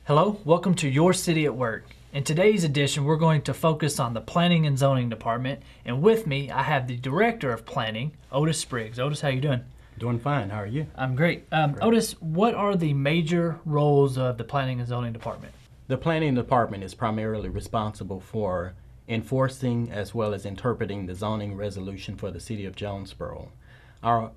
Hello, welcome to Your City at Work. In today's edition, we're going to focus on the Planning and Zoning Department, and with me, I have the Director of Planning, Otis Spriggs. Otis, how you doing? Doing fine. How are you? I'm great. Otis, what are the major roles of the Planning and Zoning Department? The Planning Department is primarily responsible for enforcing as well as interpreting the zoning resolution for the City of Jonesboro. Our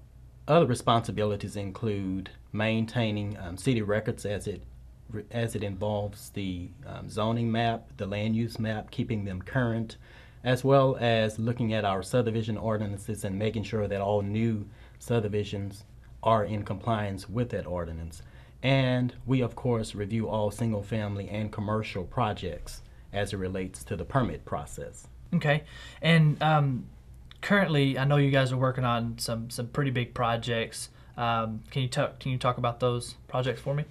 other responsibilities include maintaining city records as it involves the zoning map, the land use map, keeping them current, as well as looking at our subdivision ordinances and making sure that all new subdivisions are in compliance with that ordinance. And we, of course, review all single-family and commercial projects as it relates to the permit process. Okay, and currently, I know you guys are working on some pretty big projects. Can you talk about those projects for me?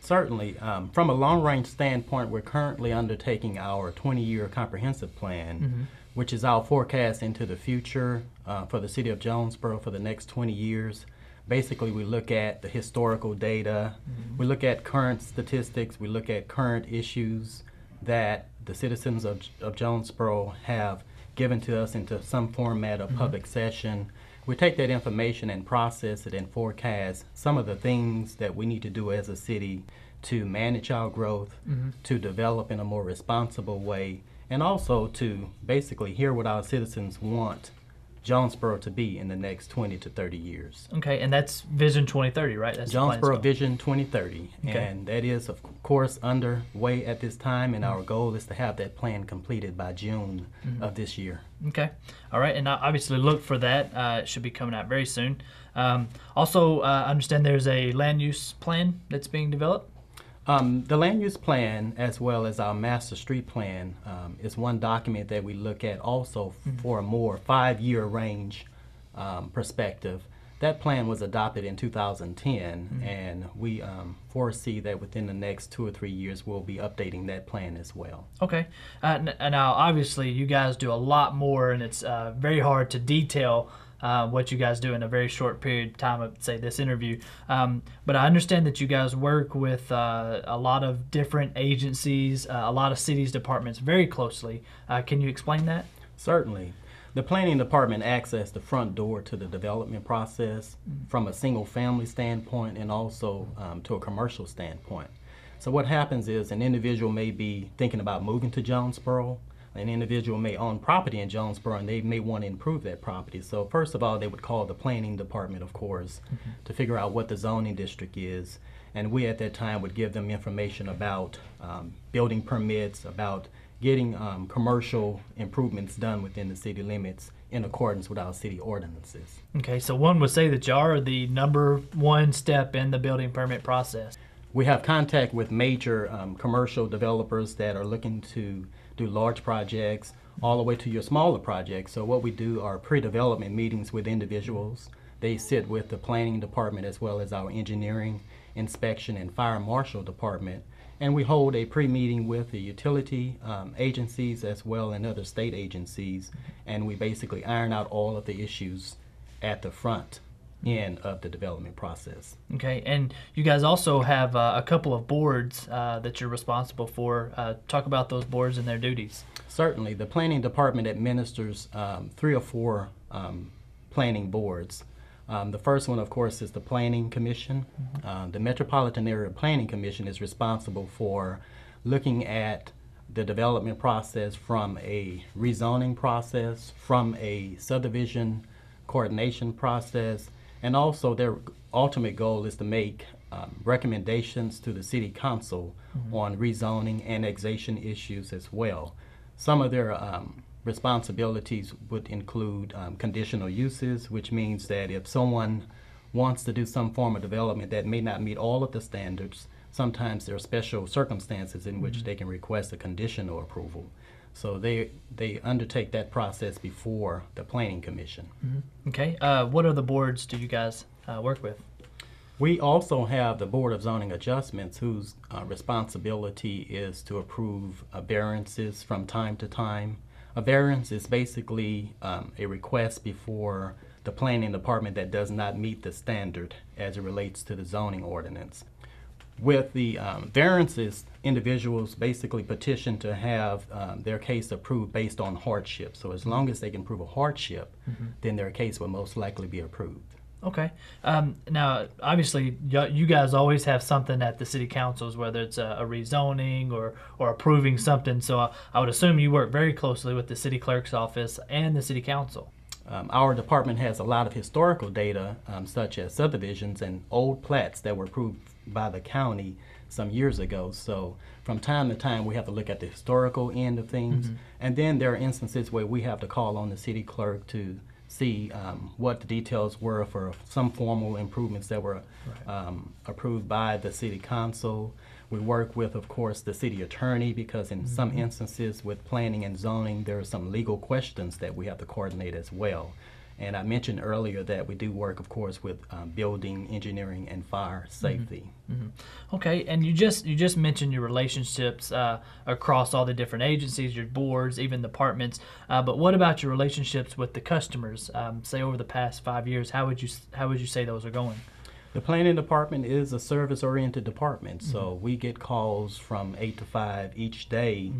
Certainly. From a long-range standpoint, we're currently undertaking our 20-year comprehensive plan, which is our forecast into the future for the City of Jonesboro for the next 20 years. Basically, we look at the historical data, we look at current statistics, we look at current issues that the citizens of Jonesboro have given to us into some format of public session. We take that information and process it and forecast some of the things that we need to do as a city to manage our growth, to develop in a more responsible way, and also to basically hear what our citizens want Jonesboro to be in the next 20 to 30 years. Okay, and that's Vision 2030, right? That's Jonesboro Vision 2030, Okay. and that is, of course, underway at this time, and our goal is to have that plan completed by June of this year. Okay. All right. And obviously look for that. It should be coming out very soon. Also, I understand there's a land use plan that's being developed. The land use plan, as well as our master street plan, is one document that we look at also for a more 5-year range perspective. That plan was adopted in 2010, and we foresee that within the next 2 or 3 years we'll be updating that plan as well. Okay. Now, obviously, you guys do a lot more, and it's very hard to detail what you guys do in a very short period of time of, say, this interview. But I understand that you guys work with a lot of different agencies, a lot of cities, departments very closely. Can you explain that? Certainly. The planning department acts as the front door to the development process from a single family standpoint and also to a commercial standpoint. So what happens is an individual may be thinking about moving to Jonesboro. An individual may own property in Jonesboro and they may want to improve that property. So first of all, they would call the planning department, of course, to figure out what the zoning district is. And we at that time would give them information about building permits, about getting commercial improvements done within the city limits in accordance with our city ordinances. Okay, so one would say that you are the number one step in the building permit process. We have contact with major commercial developers that are looking to do large projects all the way to your smaller projects. So what we do are pre-development meetings with individuals. They sit with the planning department as well as our engineering, inspection, and fire marshal department. And we hold a pre-meeting with the utility agencies as well and other state agencies. And we basically iron out all of the issues at the front end of the development process. Okay, and you guys also have a couple of boards that you're responsible for. Talk about those boards and their duties. Certainly. The planning department administers 3 or 4 planning boards. The first one, of course, is the Planning Commission. The Metropolitan Area Planning Commission is responsible for looking at the development process from a rezoning process, from a subdivision coordination process, and also their ultimate goal is to make recommendations to the City Council on rezoning, annexation issues as well. Some of their responsibilities would include conditional uses, which means that if someone wants to do some form of development that may not meet all of the standards, sometimes there are special circumstances in which they can request a conditional approval. So they undertake that process before the Planning Commission. Okay, what other boards do you guys work with? We also have the Board of Zoning Adjustments, whose responsibility is to approve variances from time to time. A variance is basically a request before the planning department that does not meet the standard as it relates to the zoning ordinance. With the variances, individuals basically petition to have their case approved based on hardship. So as long as they can prove a hardship, then their case will most likely be approved. Okay. Now, obviously, you guys always have something at the city councils, whether it's a rezoning or approving something. So I would assume you work very closely with the city clerk's office and the city council. Our department has a lot of historical data, such as subdivisions and old plats that were approved by the county some years ago. So from time to time, we have to look at the historical end of things. And then there are instances where we have to call on the city clerk to see what the details were for some formal improvements that were approved by the city council. We work with, of course, the city attorney, because in some instances with planning and zoning, there are some legal questions that we have to coordinate as well. And I mentioned earlier that we do work, of course, with building, engineering, and fire safety. Okay, and you just mentioned your relationships across all the different agencies, your boards, even departments. But what about your relationships with the customers? Say over the past 5 years, how would you say those are going? The planning department is a service-oriented department, so we get calls from 8 to 5 each day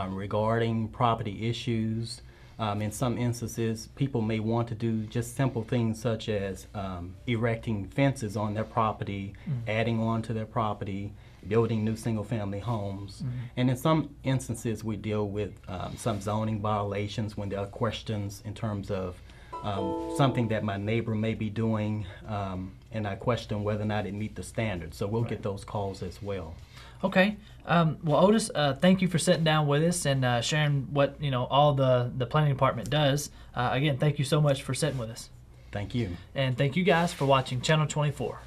regarding property issues. In some instances, people may want to do just simple things such as erecting fences on their property, adding on to their property, building new single-family homes. And in some instances, we deal with some zoning violations when there are questions in terms of something that my neighbor may be doing, and I question whether or not it meets the standards. So we'll get those calls as well. Okay. Well, Otis, thank you for sitting down with us and sharing what all the planning department does. Again, thank you so much for sitting with us. Thank you. And thank you guys for watching Channel 24.